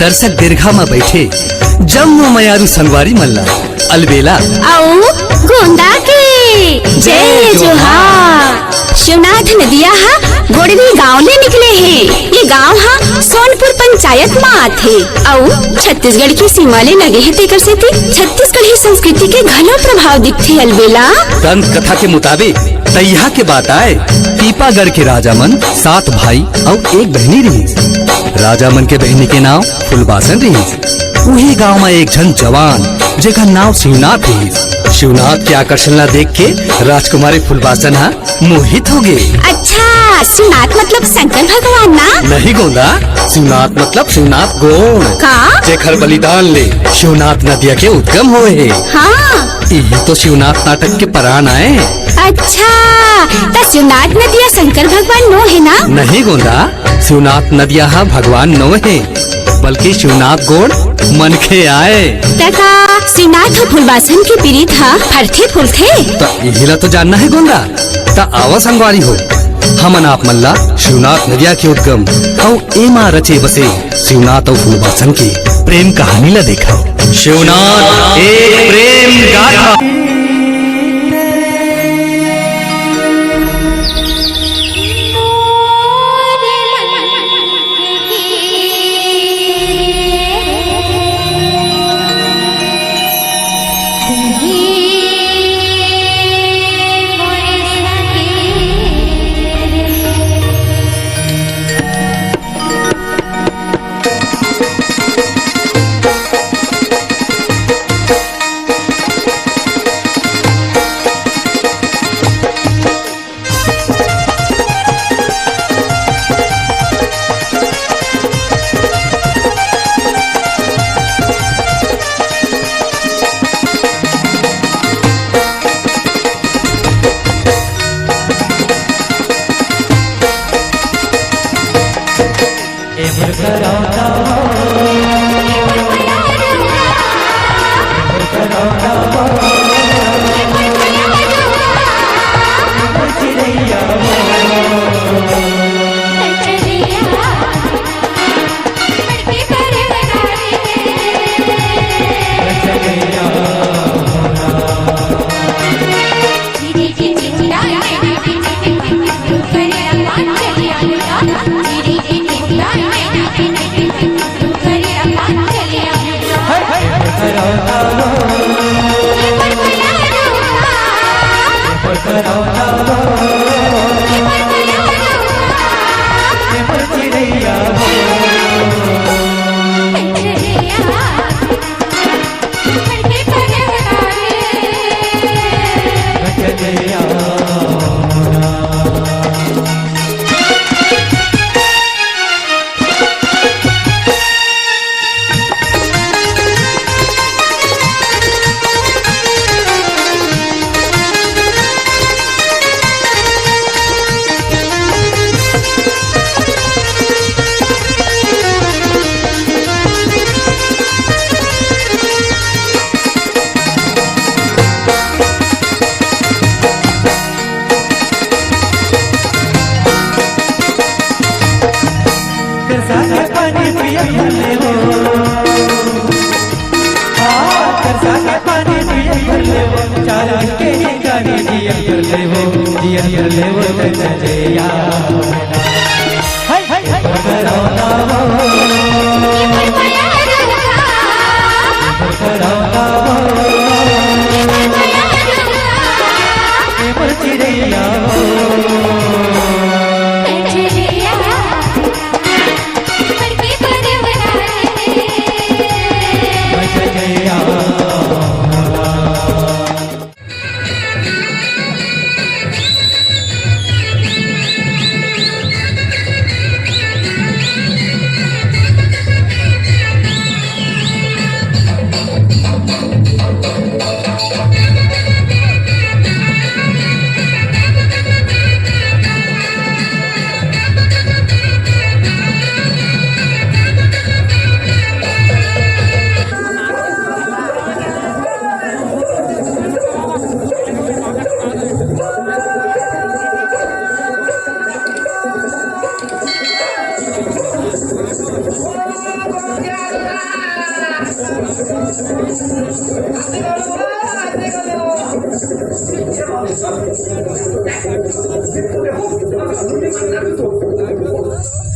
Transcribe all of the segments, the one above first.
दर्शक दीर्घा में बैठे जम्मू मयारू संगवारी मल्ला अलबेला आओ गोंदा के जय जोहार। शिवनाथ नदिया हा गोड़वी गांव ले निकले हैं। ये गांव हा सोनपुर पंचायत में आथे और छत्तीसगढ़ की सीमा ले लगे है। तेकर से छत्तीसगढ़ी संस्कृति के घनो प्रभाव दिखथे अलबेला। दंत कथा के मुताबिक तैया के बात आए पीपागढ़ के राजा मन 7 भाई और 1 बहनी रही। राजा मन के बहनी के नाम फुलबासन रही। वही गांव में एक जन जवान जेका नाम शिवनाथ रही। शिवनाथ के आकर्षण ला देख के राजकुमारी फुलबासन हा मोहित हो गए। अच्छा, शिवनाथ मतलब शंकर भगवान ना? नहीं गोंदा, शिवनाथ मतलब शिवनाथ गौड़ का जेखर बलिदान ले शिवनाथ नदिया के उद्गम हुए है। हाँ, ये तो शिवनाथ नाटक के प्राण आए। अच्छा, तो शिवनाथ नदिया शंकर भगवान नो है ना? नहीं गोंदा, शिवनाथ नदिया हा भगवान नो है बल्कि शिवनाथ गौड़ मन के आए। तका शिवनाथ और फुलबासन की पीड़ित हा फरथे फुलथे। तो यही तो जानना है गोंदा। ता आवा संगवारी हो हमन आप मल्ला शिवनाथ नदिया के उद्गम और एमा रचे बसे शिवनाथ और फुलबासन की प्रेम कहानी ला देखा। शिवनाथ एक प्रेम गाथा।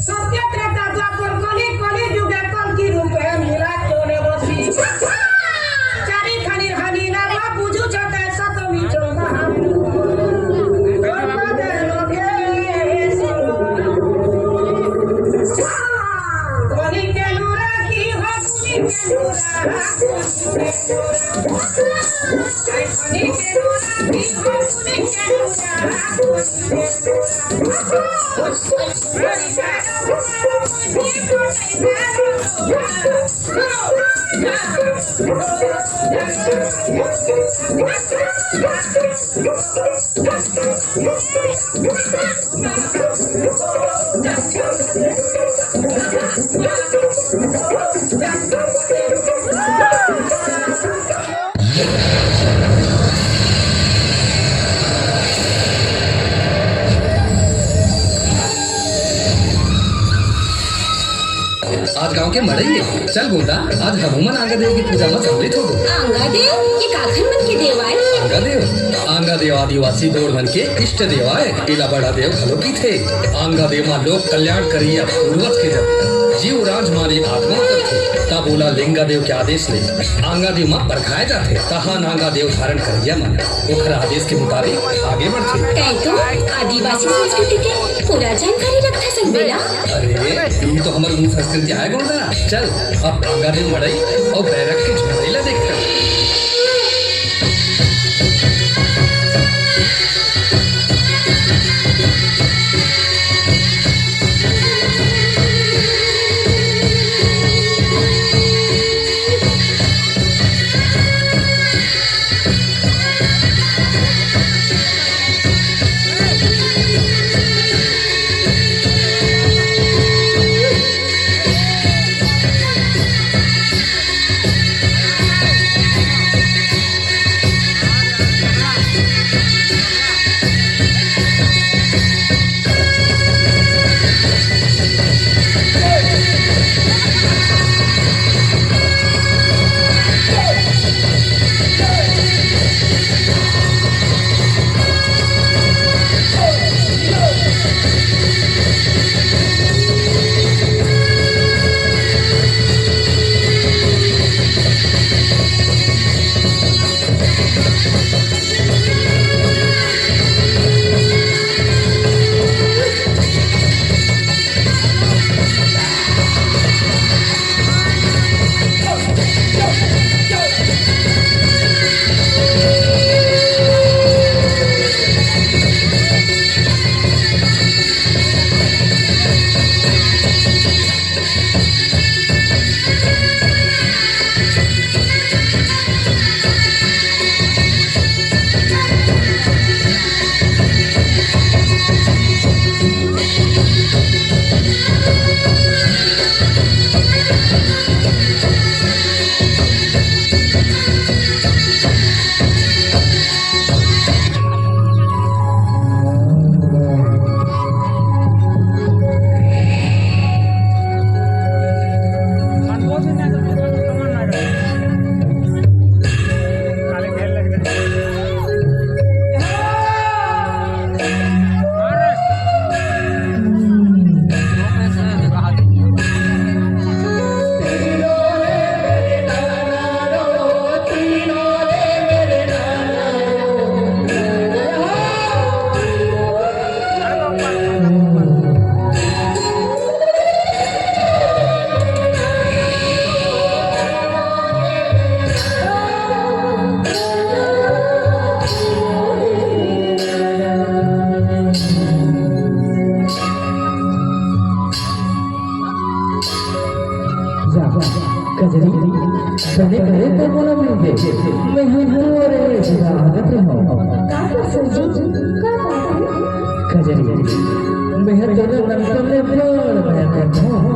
सत्य त्रेता द्वापर कली कली जुगे कल्कि रूपे मिला चोरे बसी चारि खानी हानि नामा बुझु छटे सतमी चोदा कली के नूरा की हो कुली के नूरा कली के नूरा की हो कुली के आज गांव के मड़ई चल गोंदा आज हनुमान आंगा देव की पूजा में सम्मिलित हो गो। आंगा देव ये काखन मन के देव आए? आंगा देव आदिवासी दौड़ मन के इष्ट देव आए। इला बड़ा देव खलो की थे। आंगा देव मां लोक कल्याण करिया पूर्वज के जब जीव राज मारी आत्मा करते ता बोला लिंगा देव के आदेश ले आंगा देव मां परखाए जाते तहा नांगा देव धारण करिया मन ओखरा आदेश के मुताबिक आगे बढ़ते। कहीं तो आदिवासी संस्कृति के पूरा जानकारी रखता सब बेला। अरे तुम तो हमारे मुंह संस्कृति आए गोंदा। चल अब आंगा देव मड़ई और बैरक के झुमरेला देखते। कजरी बने करे तो बोला मिलके मैं हूँ रे स्वागत हो का सरजी का बात है? कजरी मैं तेरे नंबर में बोल मैं करता हूँ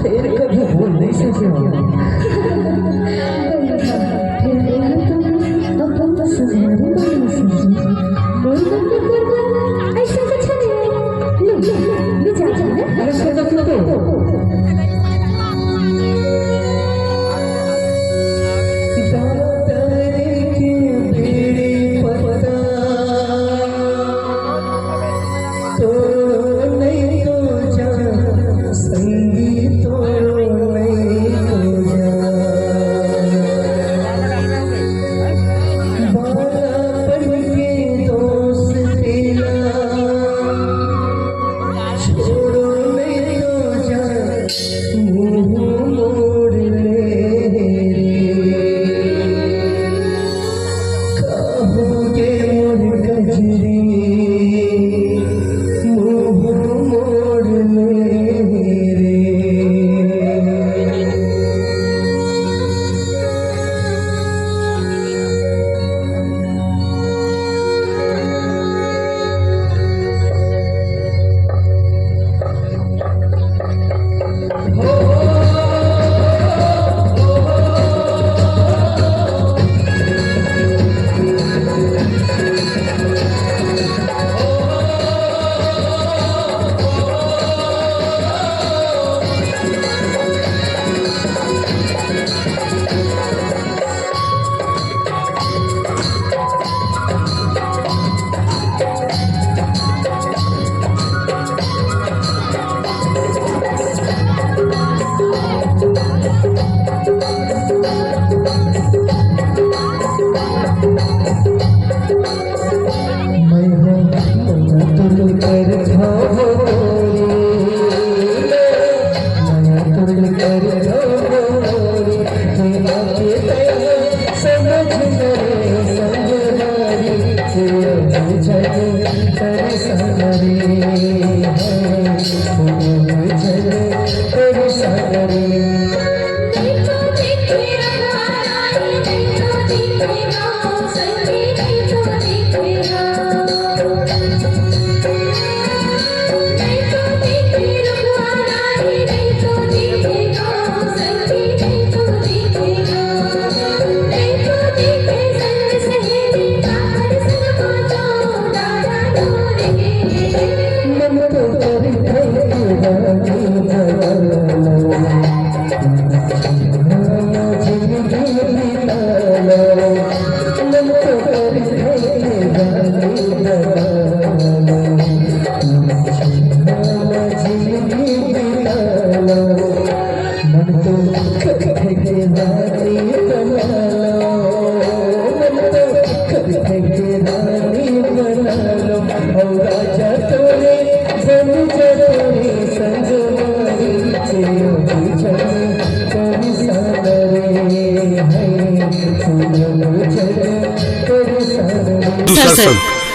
फिर कभी भूल नहीं सके हो अब तो सजाने वाली सरजी कोई बंद कर ऐसा कुछ नहीं ले जा अरे सुनो तो सागरे है फूल झरे तेरे सागरे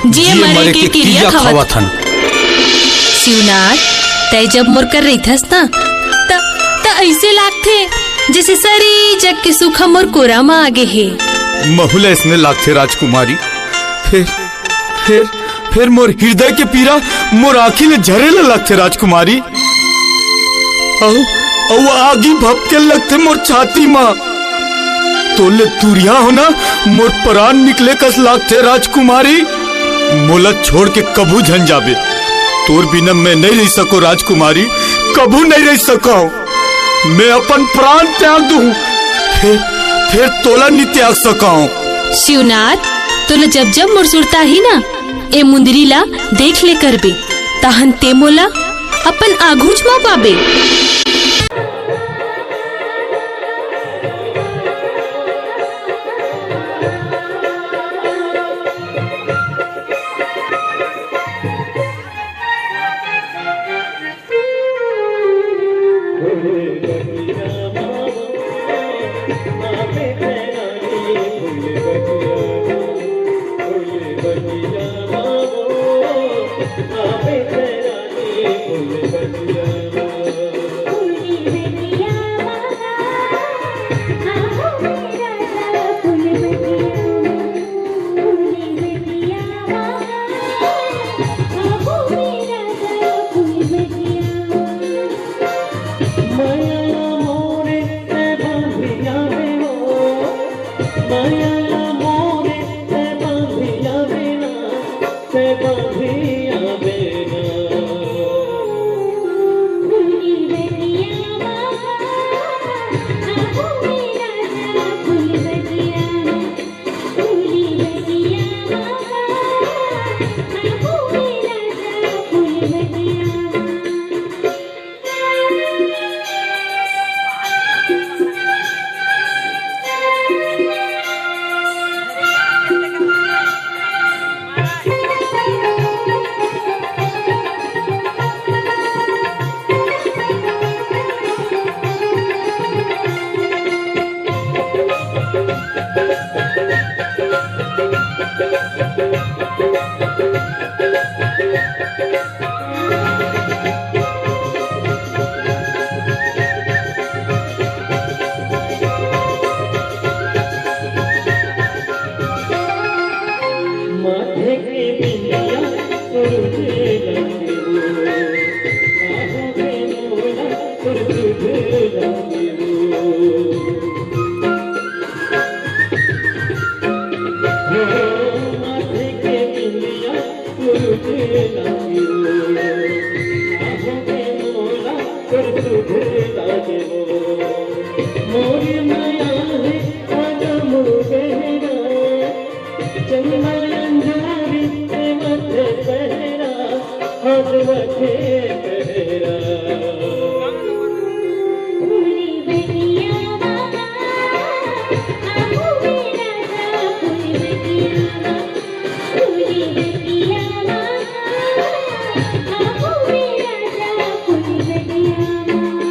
जिए मरे के क्रिया खावत हन। शिवनाथ तय जब मोर कर रही थस ना त ऐसे लागथे जैसे सारी जग के सुख मोर कोरा में आगे है। महुले इसने लागथे राजकुमारी। फिर मोर हृदय के पीरा मोर आँखी में झरेला लगथे राजकुमारी। औ आगी भपके लगथे मोर छाती माँ। तोले तुरिया होना मोर प्राण निकले कस लागथे राजकुमारी। मोला छोड़ के कभू झन जाबे। तोर बिना मैं नहीं रह सको राजकुमारी, कभू नहीं रह सको। मैं अपन प्राण त्याग दूं, फिर तोला नहीं त्याग सकाऊं। शिवनाथ तोला जब जब मोर सुरता ही ना ए मुंदरी ला देख ले करबे तहन ते मोला अपन आघूच मा पाबे।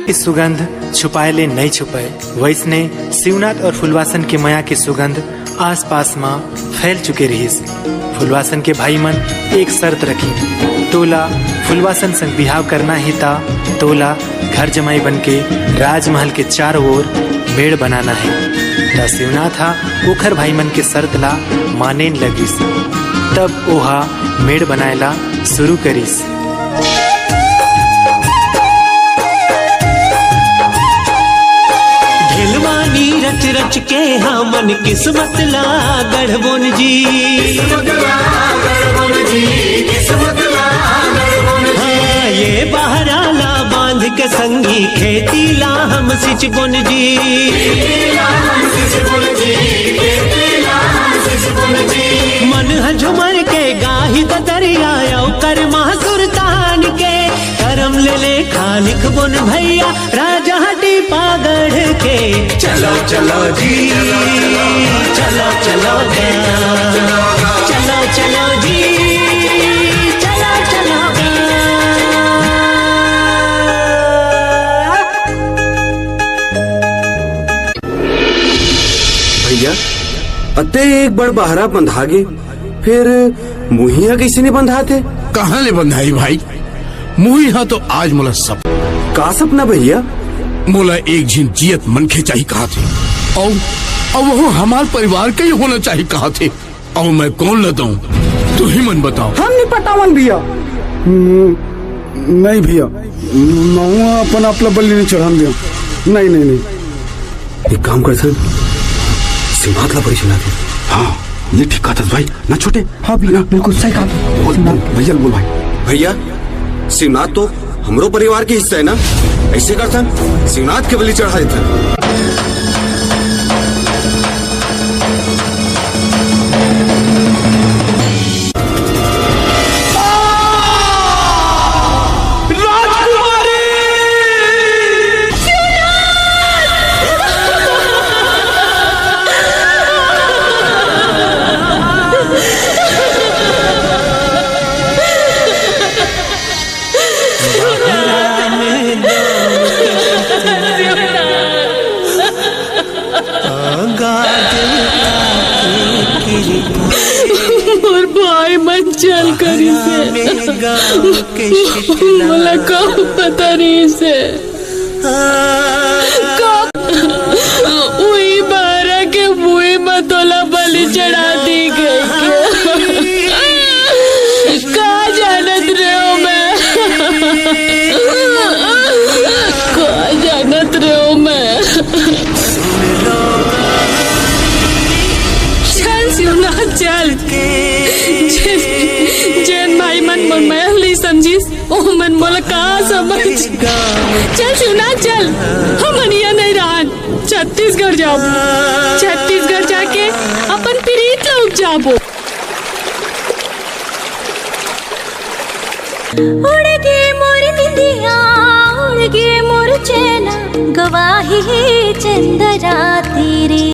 इस सुगंध छुपाए ले नहीं छुपाए, वैसने शिवनाथ और फुलवासन के माया की सुगंध आस पास में फैल चुके रहीस। फुलवासन के भाई मन एक शर्त रखी, तोला फुलवासन संग बिहाव करना ही था, तोला घर जमाई बन के राजमहल के चारों ओर मेड़ बनाना है। ता शिवनाथ हा ओखर भाई मन के शर्त ला माने लगिस। तब ओहा मेड़ बनाएला शुरू करिस। ढेलवानी रच रच के हमन किस्मत ला गढ़बोन जी, हाँ ये बहराला बांध के संगी खेती ला हम सिचबोन जी। मन झुमर के गाही दरिया कर महासुर तान के करम ले ले खालिक बोन भैया राजा हटी पागढ़ के। चलो चलो जी चलो चलो चलो चलो जी चलो चलो। भैया अते एक बड़ बहरा बंधागे, फिर मुहिया कैसे नहीं बंधाते? कहाँ ले बंधाई भाई, मुहिया तो आज मोला सब का सपना भैया? मोला एक झिन जियत मनखे चाहिए कहा थे, और वो हमार परिवार के ही होना चाहिए कहा थे, और मैं कौन लेता हूँ तू ही मन बताओ। हम नहीं पटावन भैया। नहीं भैया, मैं अपन अपना बल्ली नहीं चढ़ान दिया। नहीं नहीं नहीं, एक काम कर सर, सिमात ला पड़ी सुना दे। हाँ ये ठीक कहा था भाई, ना छोटे। हाँ भैया बिल्कुल सही कहा भैया। बोल भाई। भैया शिवनाथ तो हमरो परिवार के हिस्सा है ना, ऐसे करता शिवनाथ के बलि चढ़ा देता। और भाई मत चल करी से मला कब पता नहीं से वही बारह के बुई मतोला बलि चढ़ा दी गई। कहा जानत रहे हो मैं, कहा जानत रहे हो मैं। चल जैन भाई मन महली समझिस ओ मन मोला कहाँ समझ। चल सुना चल, हम अनिया नहीं रहन, छत्तीसगढ़ जाओ, छत्तीसगढ़ जाके अपन प्रीत लोग जाबो। उड़ गे मोर निंदिया उड़ गे मोर चैना, गवाही चंद्रा तेरे।